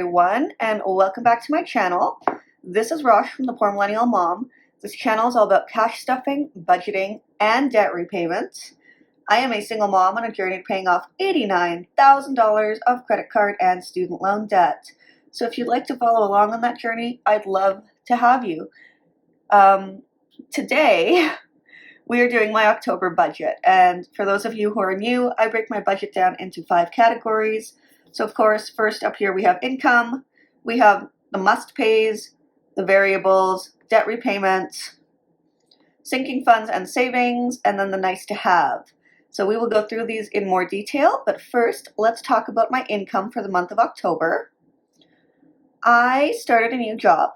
Everyone, and welcome back to my channel. This is Rosh from the Poor Millennial Mom. This channel is all about cash stuffing, budgeting, and debt repayment. I am a single mom on a journey to paying off $89,000 of credit card and student loan debt. So if you'd like to follow along on that journey, I'd love to have you. Today, we are doing my October budget, and for those of you who are new, I break my budget down into 5 categories. So of course, first up here we have income, we have the must-pays, the variables, debt repayment, sinking funds and savings, and then the nice-to-have. So we will go through these in more detail, but first, let's talk about my income for the month of October. I started a new job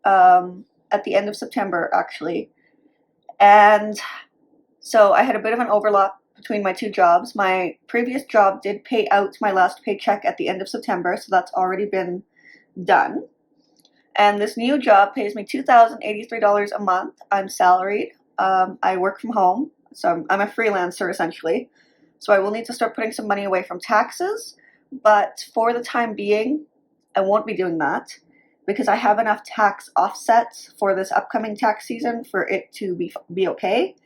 at the end of September, actually, and so I had a bit of an overlap between my 2 jobs. My previous job did pay out my last paycheck at the end of September, so that's already been done. And this new job pays me $2,083 a month. I'm salaried. I work from home, so I'm a freelancer essentially. So I will need to start putting some money away from taxes, but for the time being, I won't be doing that because I have enough tax offsets for this upcoming tax season for it to be okay.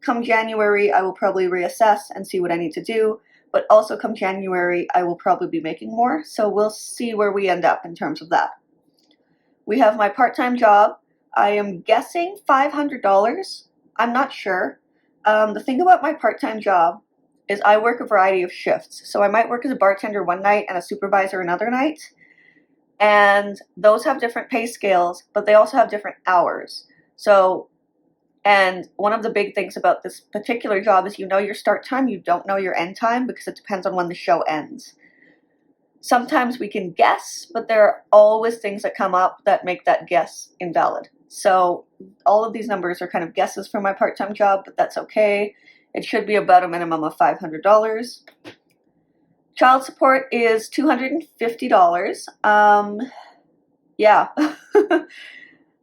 Come January, I will probably reassess and see what I need to do, but also come January, I will probably be making more, so we'll see where we end up in terms of that. We have my part-time job. I am guessing $500. I'm not sure. The thing about my part-time job is I work a variety of shifts, so I might work as a bartender one night and a supervisor another night, and those have different pay scales, but they also have different hours. And one of the big things about this particular job is you know your start time, you don't know your end time because it depends on when the show ends. Sometimes we can guess, but there are always things that come up that make that guess invalid. So all of these numbers are kind of guesses for my part-time job, but that's okay. It should be about a minimum of $500. Child support is $250. Yeah.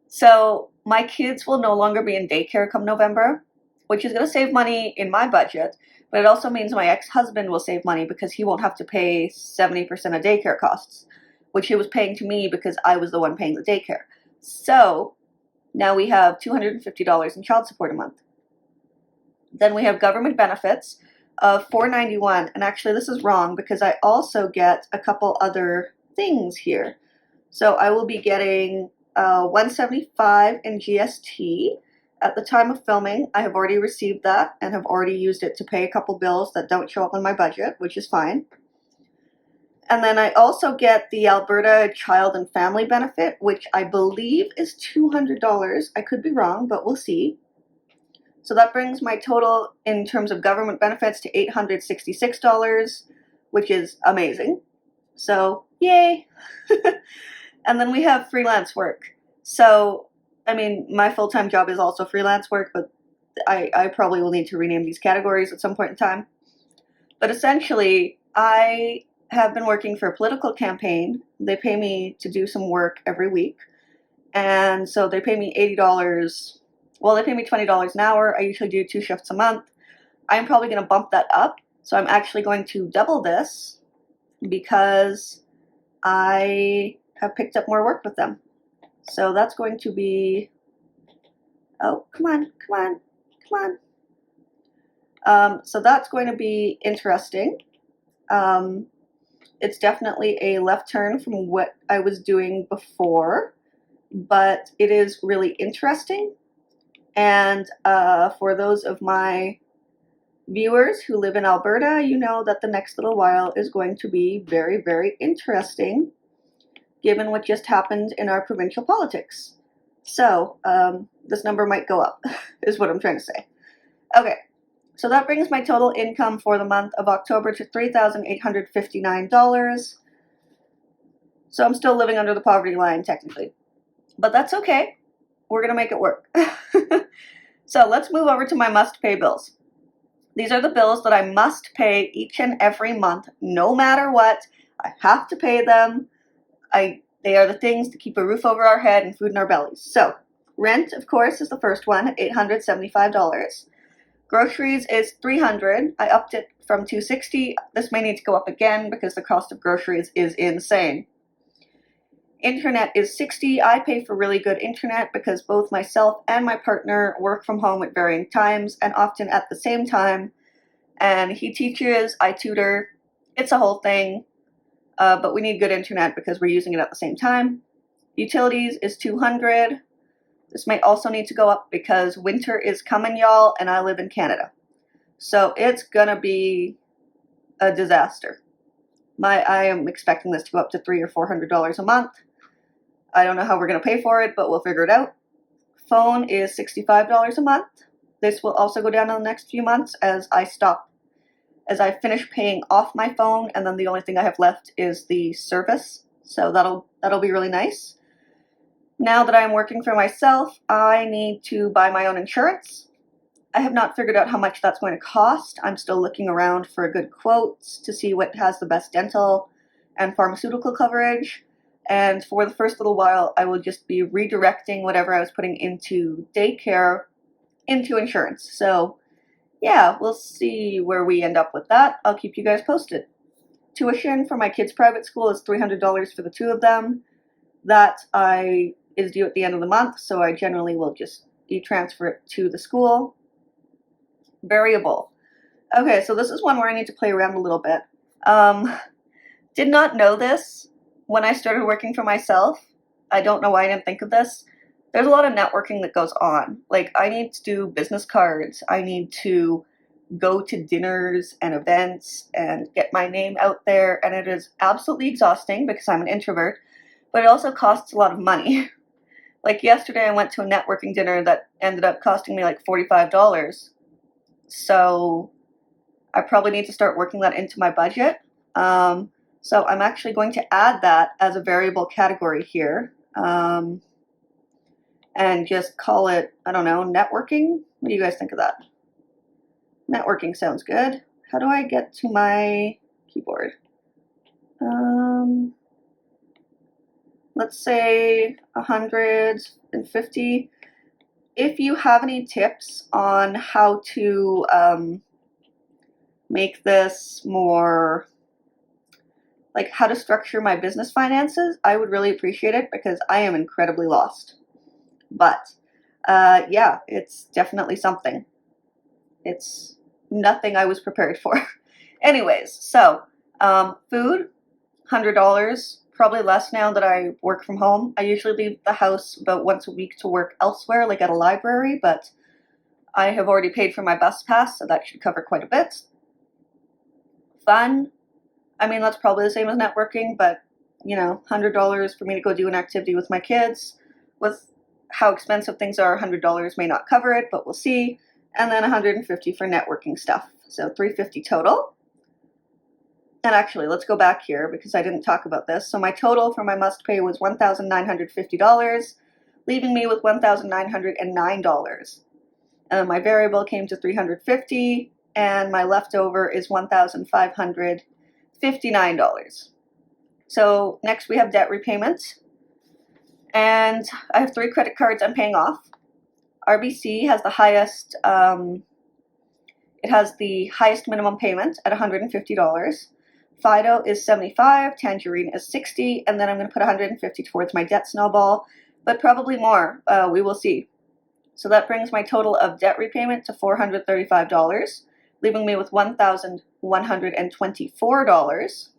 So my kids will no longer be in daycare come November, which is going to save money in my budget, but it also means my ex-husband will save money because he won't have to pay 70% of daycare costs, which he was paying to me because I was the one paying the daycare. So now we have $250 in child support a month. Then we have government benefits of $491, and actually this is wrong because I also get a couple other things here. So I will be getting $175 in GST. At the time of filming, I have already received that and have already used it to pay a couple bills that don't show up on my budget, which is fine. And then I also get the Alberta Child and Family Benefit, which I believe is $200. I could be wrong, but we'll see. So that brings my total in terms of government benefits to $866, which is amazing. So, yay! And then we have freelance work. So, I mean, my full-time job is also freelance work, but I probably will need to rename these categories at some point in time. But essentially, I have been working for a political campaign. They pay me to do some work every week. And so they pay me $80. Well, they pay me $20 an hour. I usually do 2 shifts a month. I'm probably going to bump that up. So I'm actually going to double this because I have picked up more work with them. So that's going to be, oh, come on. So that's going to be interesting. It's definitely a left turn from what I was doing before, but it is really interesting. And for those of my viewers who live in Alberta, you know that the next little while is going to be very, very interesting, given what just happened in our provincial politics. So, this number might go up, is what I'm trying to say. Okay, so that brings my total income for the month of October to $3,859. So I'm still living under the poverty line, technically. But that's okay. We're going to make it work. So let's move over to my must-pay bills. These are the bills that I must pay each and every month, no matter what. I have to pay them. They are the things to keep a roof over our head and food in our bellies. So, rent, of course, is the first one at $875. Groceries is $300. I upped it from $260. This may need to go up again because the cost of groceries is insane. Internet is $60. I pay for really good internet because both myself and my partner work from home at varying times and often at the same time. And he teaches, I tutor. It's a whole thing. But we need good internet because we're using it at the same time. Utilities is $200. This might also need to go up because winter is coming, y'all, and I live in Canada. So it's gonna be a disaster. I am expecting this to go up to $300 or $400 a month. I don't know how we're gonna pay for it, but we'll figure it out. Phone is $65 a month. This will also go down in the next few months as I finish paying off my phone, and then the only thing I have left is the service. So that'll be really nice. Now that I'm working for myself, I need to buy my own insurance. I have not figured out how much that's going to cost. I'm still looking around for good quotes to see what has the best dental and pharmaceutical coverage. And for the first little while, I will just be redirecting whatever I was putting into daycare into insurance. So yeah, we'll see where we end up with that. I'll keep you guys posted. Tuition for my kids' private school is $300 for the two of them. That is due at the end of the month, so I generally will just e-transfer it to the school. Variable. Okay, so this is one where I need to play around a little bit. Did not know this when I started working for myself. I don't know why I didn't think of this. There's a lot of networking that goes on. Like, I need to do business cards. I need to go to dinners and events and get my name out there, and it is absolutely exhausting because I'm an introvert, but it also costs a lot of money. Like yesterday, I went to a networking dinner that ended up costing me like $45. So I probably need to start working that into my budget. So I'm actually going to add that as a variable category here. And just call it, I don't know, networking? What do you guys think of that? Networking sounds good. How do I get to my keyboard? Let's say 150. If you have any tips on how to make this more, like how to structure my business finances, I would really appreciate it because I am incredibly lost. But yeah, it's definitely something. It's nothing I was prepared for. Anyways, so food, $100. Probably less now that I work from home. I usually leave the house about once a week to work elsewhere, like at a library, but I have already paid for my bus pass, so that should cover quite a bit. Fun. I mean, that's probably the same as networking, but, you know, $100 for me to go do an activity with my kids. With how expensive things are, $100 may not cover it, but we'll see. And then $150 for networking stuff. So $350 total. And actually, let's go back here because I didn't talk about this. So my total for my must pay was $1,950, leaving me with $1,909. And then my variable came to $350, and my leftover is $1,559. So next we have debt repayment. And I have 3 credit cards I'm paying off. RBC has the highest, it has the highest minimum payment at $150. Fido is $75, Tangerine is $60, and then I'm going to put $150 towards my debt snowball, but probably more. We will see. So that brings my total of debt repayment to $435, leaving me with $1,124.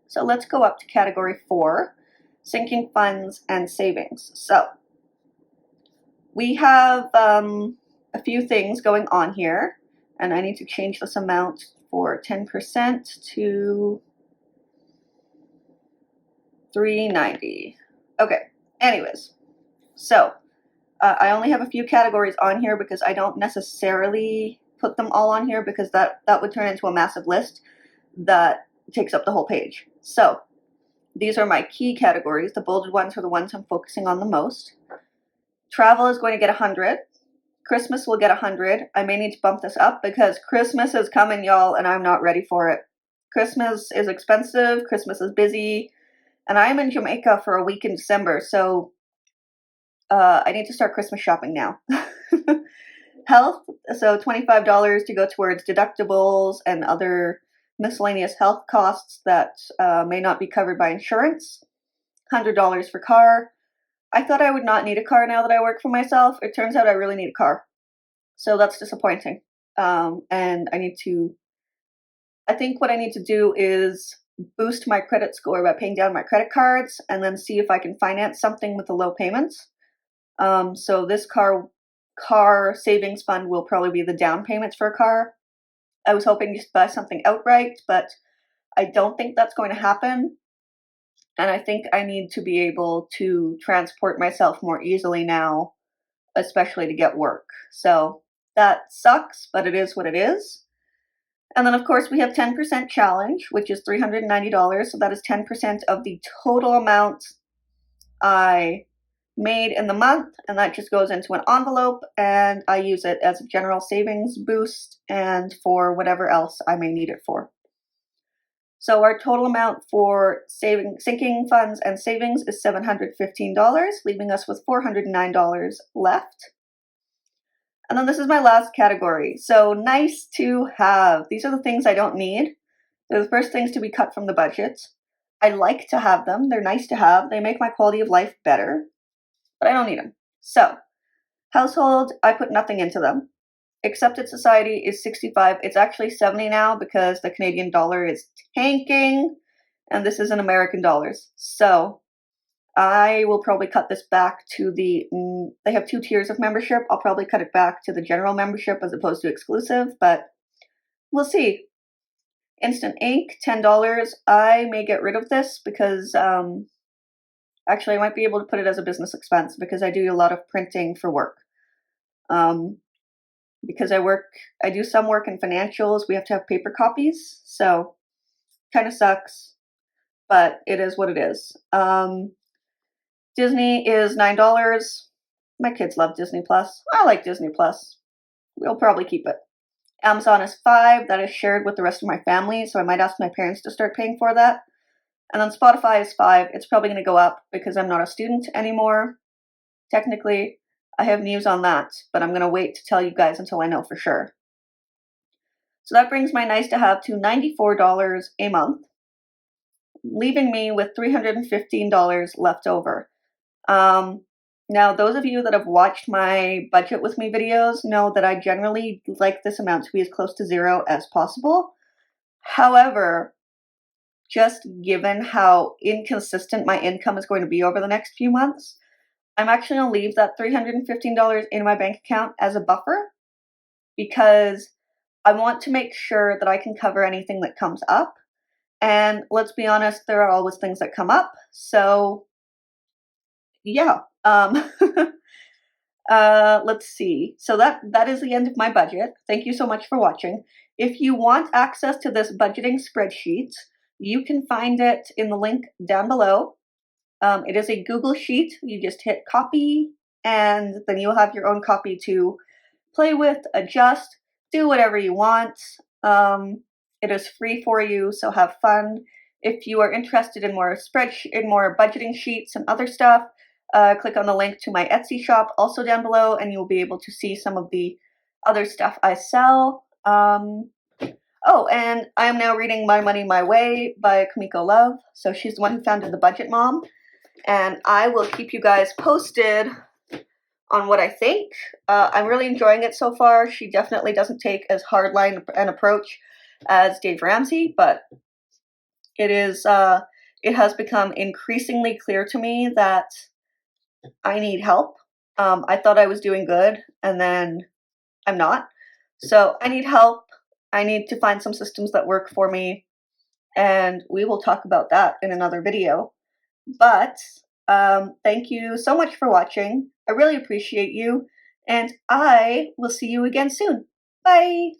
So let's go up to category 4, sinking funds and savings. So we have a few things going on here, and I need to change this amount for 10% to $390. Okay, anyways, so I only have a few categories on here because I don't necessarily put them all on here because that would turn into a massive list that takes up the whole page. So these are my key categories. The bolded ones are the ones I'm focusing on the most. Travel is going to get 100. Christmas will get 100. I may need to bump this up because Christmas is coming, y'all, and I'm not ready for it. Christmas is expensive. Christmas is busy. And I'm in Jamaica for a week in December, so I need to start Christmas shopping now. Health, so $25 to go towards deductibles and other miscellaneous health costs that may not be covered by insurance. $100 for car. I thought I would not need a car now that I work for myself. It turns out I really need a car. So that's disappointing. And I think what I need to do is boost my credit score by paying down my credit cards and then see if I can finance something with the low payments. So this car savings fund will probably be the down payments for a car. I was hoping to just buy something outright, but I don't think that's going to happen. And I think I need to be able to transport myself more easily now, especially to get work. So that sucks, but it is what it is. And then, of course, we have 10% challenge, which is $390. So that is 10% of the total amount I made in the month. And that just goes into an envelope, and I use it as a general savings boost and for whatever else I may need it for. So our total amount for sinking funds and savings is $715, leaving us with $409 left. And then this is my last category. So nice to have. These are the things I don't need. They're the first things to be cut from the budget. I like to have them. They're nice to have. They make my quality of life better, but I don't need them. So household, I put nothing into them. Accepted society is 65. It's actually 70 now because the Canadian dollar is tanking, and this is in American dollars. So I will probably cut this back to they have 2 tiers of membership. I'll probably cut it back to the general membership as opposed to exclusive, but we'll see. Instant ink, $10. I may get rid of this because actually I might be able to put it as a business expense because I do a lot of printing for work. Because I do some work in financials. We have to have paper copies, so kind of sucks, but it is what it is. Disney is $9. My kids love Disney Plus. I like Disney Plus. We'll probably keep it. Amazon is $5. That is shared with the rest of my family, so I might ask my parents to start paying for that. And then Spotify is $5. It's probably going to go up because I'm not a student anymore. Technically, I have news on that, but I'm going to wait to tell you guys until I know for sure. So that brings my nice to have to $94 a month, leaving me with $315 left over. Now, those of you that have watched my budget with me videos know that I generally like this amount to be as close to zero as possible. However, just given how inconsistent my income is going to be over the next few months, I'm actually going to leave that $315 in my bank account as a buffer because I want to make sure that I can cover anything that comes up. And let's be honest, there are always things that come up. So yeah, let's see. So that is the end of my budget. Thank you so much for watching. If you want access to this budgeting spreadsheet, you can find it in the link down below. It is a Google Sheet. You just hit copy, and then you'll have your own copy to play with, adjust, do whatever you want. It is free for you, so have fun. If you are interested in more budgeting sheets and other stuff, click on the link to my Etsy shop also down below, and you'll be able to see some of the other stuff I sell. Oh, and I am now reading My Money, My Way by Kamiko Love. So she's the one who founded The Budget Mom. And I will keep you guys posted on what I think. I'm really enjoying it so far. She definitely doesn't take as hardline an approach as Dave Ramsey, but it has become increasingly clear to me that I need help. I thought I was doing good, and then I'm not. So I need help. I need to find some systems that work for me, and we will talk about that in another video. But thank you so much for watching. I really appreciate you, and I will see you again soon. Bye!